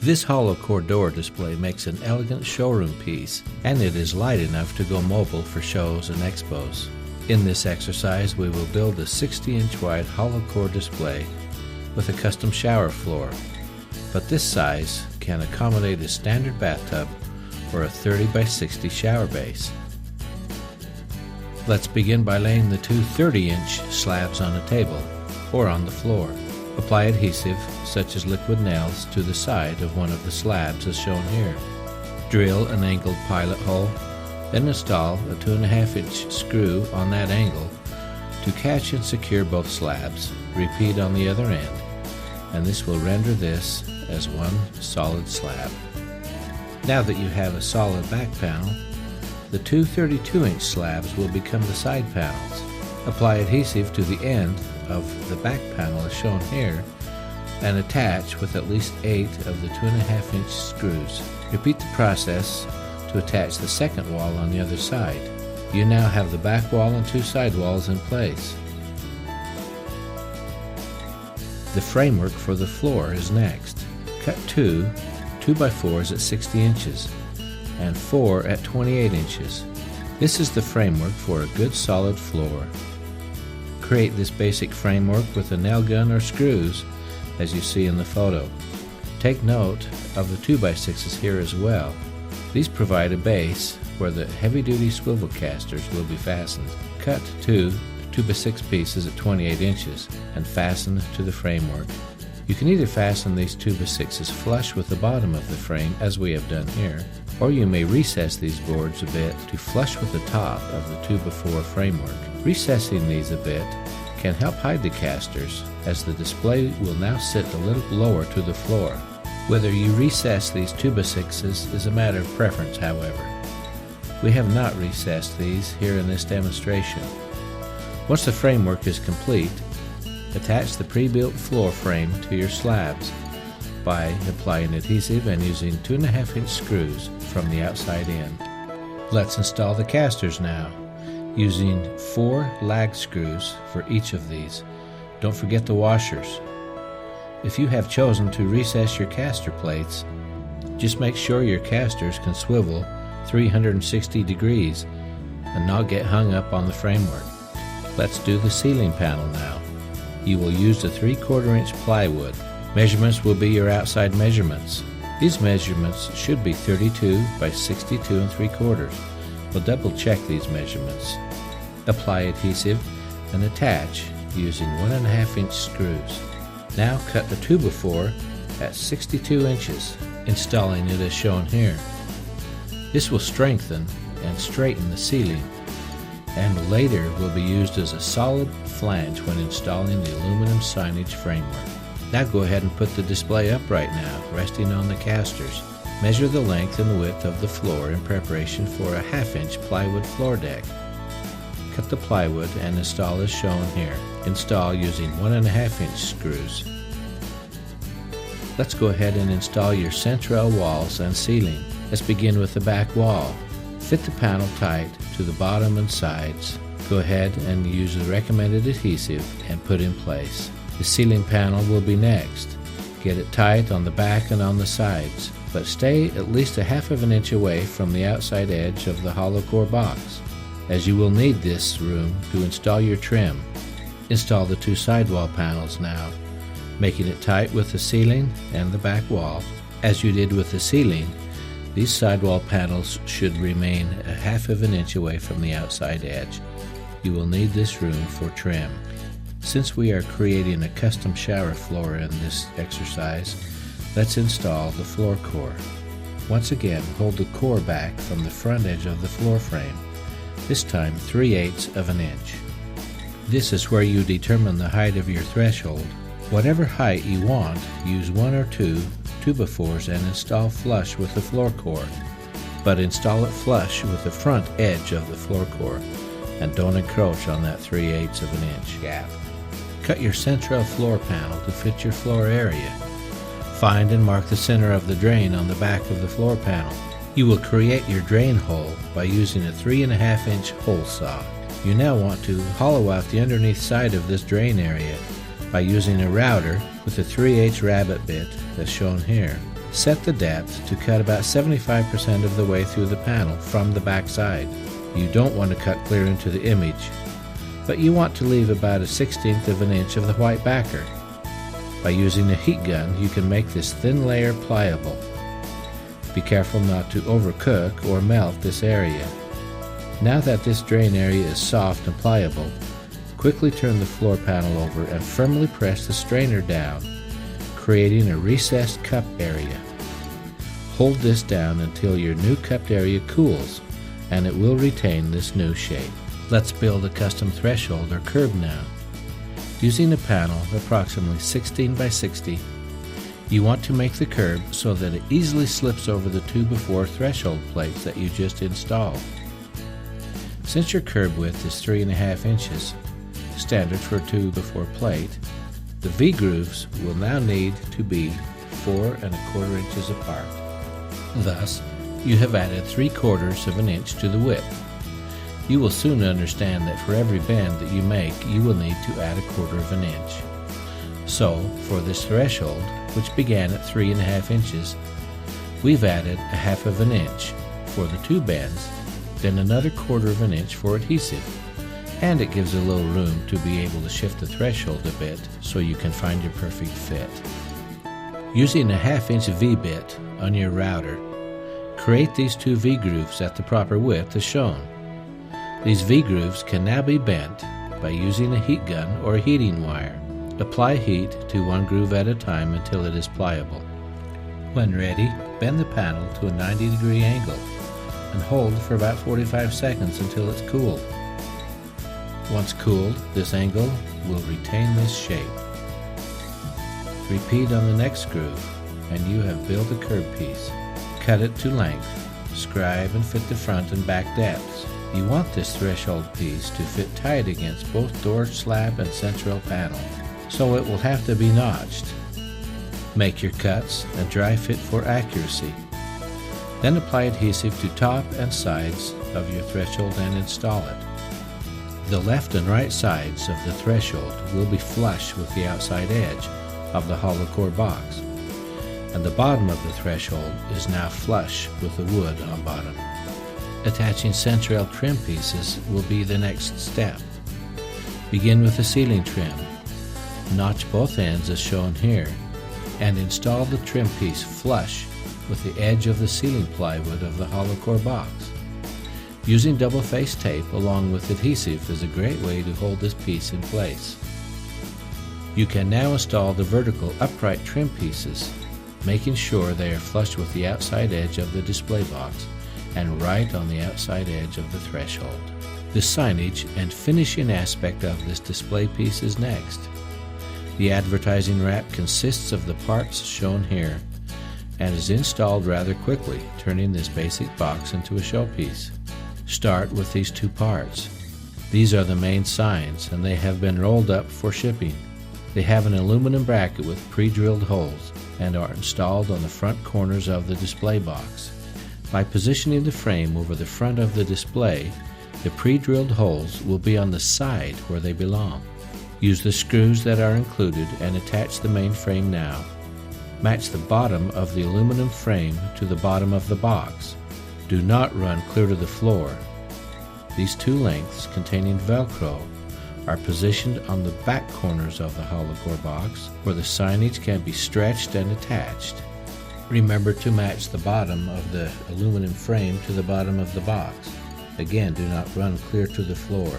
This hollow core door display makes an elegant showroom piece, and it is light enough to go mobile for shows and expos. In this exercise, we will build a 60-inch wide hollow core display with a custom shower floor, but this size can accommodate a standard bathtub or a 30 by 60 shower base. Let's begin by laying the two 30-inch slabs on a table or on the floor. Apply adhesive, such as liquid nails, to the side of one of the slabs as shown here. Drill an angled pilot hole, then install a 2.5-inch screw on that angle to catch and secure both slabs. Repeat on the other end, and this will render this as one solid slab. Now that you have a solid back panel, the two 32-inch slabs will become the side panels. Apply adhesive to the end of the back panel as shown here and attach with at least 8 of the 2.5-inch screws. Repeat the process to attach the second wall on the other side. You now have the back wall and two side walls in place. The framework for the floor is next. Cut two 2x4s at 60 inches and 4 at 28 inches. This is the framework for a good solid floor. Create this basic framework with a nail gun or screws as you see in the photo. Take note of the 2x6s here as well. These provide a base where the heavy-duty swivel casters will be fastened. Cut two 2x6 pieces at 28 inches and fasten to the framework. You can either fasten these 2x6s flush with the bottom of the frame as we have done here, or you may recess these boards a bit to flush with the top of the 2x4 framework. Recessing these a bit can help hide the casters, as the display will now sit a little lower to the floor. Whether you recess these 2x6s is a matter of preference, however. We have not recessed these here in this demonstration. Once the framework is complete, attach the pre-built floor frame to your slabs by applying adhesive and using 2.5-inch screws from the outside in. Let's install the casters now, using 4 lag screws for each of these. Don't forget the washers. If you have chosen to recess your caster plates, just make sure your casters can swivel 360 degrees and not get hung up on the framework. Let's do the ceiling panel now. You will use the 3/4-inch plywood. Measurements will be your outside measurements. These measurements should be 32 by 62 3/4. We'll double check these measurements. Apply adhesive and attach using 1.5-inch screws. Now cut the 2x4 at 62 inches, installing it as shown here. This will strengthen and straighten the ceiling, and later will be used as a solid flange when installing the aluminum signage framework. Now go ahead and put the display upright now, resting on the casters. Measure the length and width of the floor in preparation for a 1/2-inch plywood floor deck. Cut the plywood and install as shown here. Install using 1.5-inch screws. Let's go ahead and install your Sentrel walls and ceiling. Let's begin with the back wall. Fit the panel tight to the bottom and sides. Go ahead and use the recommended adhesive and put in place. The ceiling panel will be next. Get it tight on the back and on the sides, but stay at least a 1/2 inch away from the outside edge of the hollow core box, as you will need this room to install your trim. Install the two sidewall panels now, making it tight with the ceiling and the back wall. As you did with the ceiling, these sidewall panels should remain a 1/2 inch away from the outside edge. You will need this room for trim. Since we are creating a custom shower floor in this exercise, let's install the floor core. Once again, hold the core back from the front edge of the floor frame, this time 3/8 of an inch. This is where you determine the height of your threshold. Whatever height you want, use 1 or 2 2x4s and install flush with the floor core, but install it flush with the front edge of the floor core, and don't encroach on that 3/8 of an inch gap. Cut your Sentrel floor panel to fit your floor area. Find and mark the center of the drain on the back of the floor panel. You will create your drain hole by using a 3.5-inch hole saw. You now want to hollow out the underneath side of this drain area by using a router with a 3/8 rabbet bit as shown here. Set the depth to cut about 75% of the way through the panel from the back side. You don't want to cut clear into the image, but you want to leave about a 1/16 of an inch of the white backer. By using a heat gun, you can make this thin layer pliable. Be careful not to overcook or melt this area. Now that this drain area is soft and pliable, quickly turn the floor panel over and firmly press the strainer down, creating a recessed cup area. Hold this down until your new cupped area cools, and it will retain this new shape. Let's build a custom threshold or curb now. Using a panel approximately 16 by 60, you want to make the curb so that it easily slips over the 2x4 threshold plates that you just installed. Since your curb width is 3.5 inches, standard for a 2x4 plate, the V-grooves will now need to be 4¼ inches apart. Thus, you have added 3/4 of an inch to the width. You will soon understand that for every bend that you make, you will need to add 1/4 inch. So, for this threshold, which began at 3.5 inches, we've added 1/2 inch for the 2 bends, then another 1/4 inch for adhesive, and it gives a little room to be able to shift the threshold a bit so you can find your perfect fit. Using a 1/2 inch V-bit on your router, create these 2 V-grooves at the proper width as shown. These V-grooves can now be bent by using a heat gun or a heating wire. Apply heat to one groove at a time until it is pliable. When ready, bend the panel to a 90-degree angle and hold for about 45 seconds until it's cooled. Once cooled, this angle will retain this shape. Repeat on the next groove, and you have built a curb piece. Cut it to length. Scribe and fit the front and back depths. You want this threshold piece to fit tight against both door slab and Sentrel panel, so it will have to be notched. Make your cuts and dry fit for accuracy. Then apply adhesive to top and sides of your threshold and install it. The left and right sides of the threshold will be flush with the outside edge of the hollow core box, and the bottom of the threshold is now flush with the wood on bottom. Attaching Sentrel trim pieces will be the next step. Begin with the ceiling trim. Notch both ends as shown here, and install the trim piece flush with the edge of the ceiling plywood of the hollow core box. Using double-faced tape along with adhesive is a great way to hold this piece in place. You can now install the vertical upright trim pieces, making sure they are flush with the outside edge of the display box and right on the outside edge of the threshold. The signage and finishing aspect of this display piece is next. The advertising wrap consists of the parts shown here and is installed rather quickly, turning this basic box into a showpiece. Start with these 2 parts. These are the main signs, and they have been rolled up for shipping. They have an aluminum bracket with pre-drilled holes and are installed on the front corners of the display box. By positioning the frame over the front of the display, the pre-drilled holes will be on the side where they belong. Use the screws that are included and attach the main frame now. Match the bottom of the aluminum frame to the bottom of the box. Do not run clear to the floor. These 2 lengths containing Velcro are positioned on the back corners of the hollow core box where the signage can be stretched and attached. Remember to match the bottom of the aluminum frame to the bottom of the box. Again, do not run clear to the floor.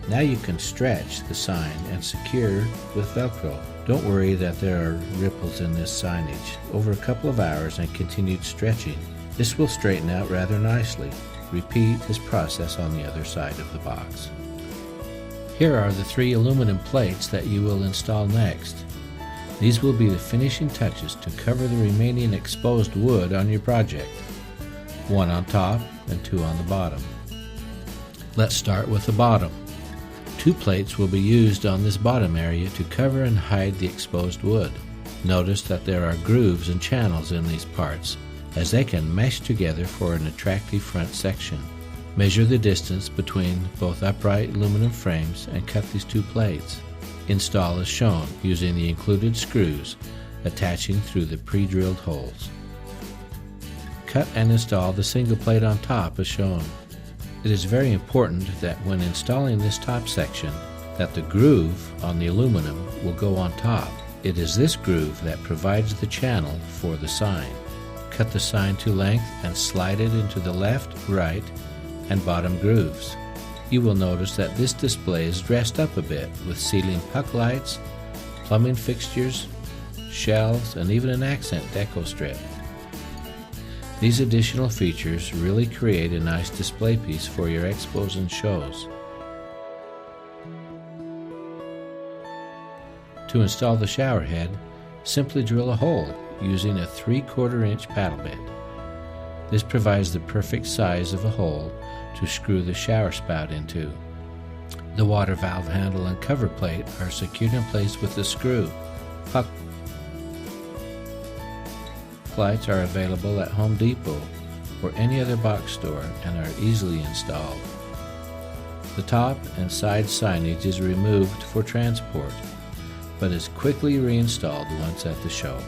Now you can stretch the sign and secure with Velcro. Don't worry that there are ripples in this signage. Over a couple of hours and continued stretching, this will straighten out rather nicely. Repeat this process on the other side of the box. Here are the 3 aluminum plates that you will install next. These will be the finishing touches to cover the remaining exposed wood on your project. 1 on top and 2 on the bottom. Let's start with the bottom. 2 plates will be used on this bottom area to cover and hide the exposed wood. Notice that there are grooves and channels in these parts, as they can mesh together for an attractive front section. Measure the distance between both upright aluminum frames and cut these 2 plates. Install as shown using the included screws attaching through the pre-drilled holes. Cut and install the single plate on top as shown. It is very important that when installing this top section that the groove on the aluminum will go on top. It is this groove that provides the channel for the sign. Cut the sign to length and slide it into the left, right, and bottom grooves. You will notice that this display is dressed up a bit with ceiling puck lights, plumbing fixtures, shelves, and even an accent deco strip. These additional features really create a nice display piece for your expos and shows. To install the shower head, simply drill a hole using a 3/4 inch paddle bit. This provides the perfect size of a hole to screw the shower spout into. The water valve handle and cover plate are secured in place with a screw. Puck lights are available at Home Depot or any other box store and are easily installed. The top and side signage is removed for transport, but is quickly reinstalled once at the show.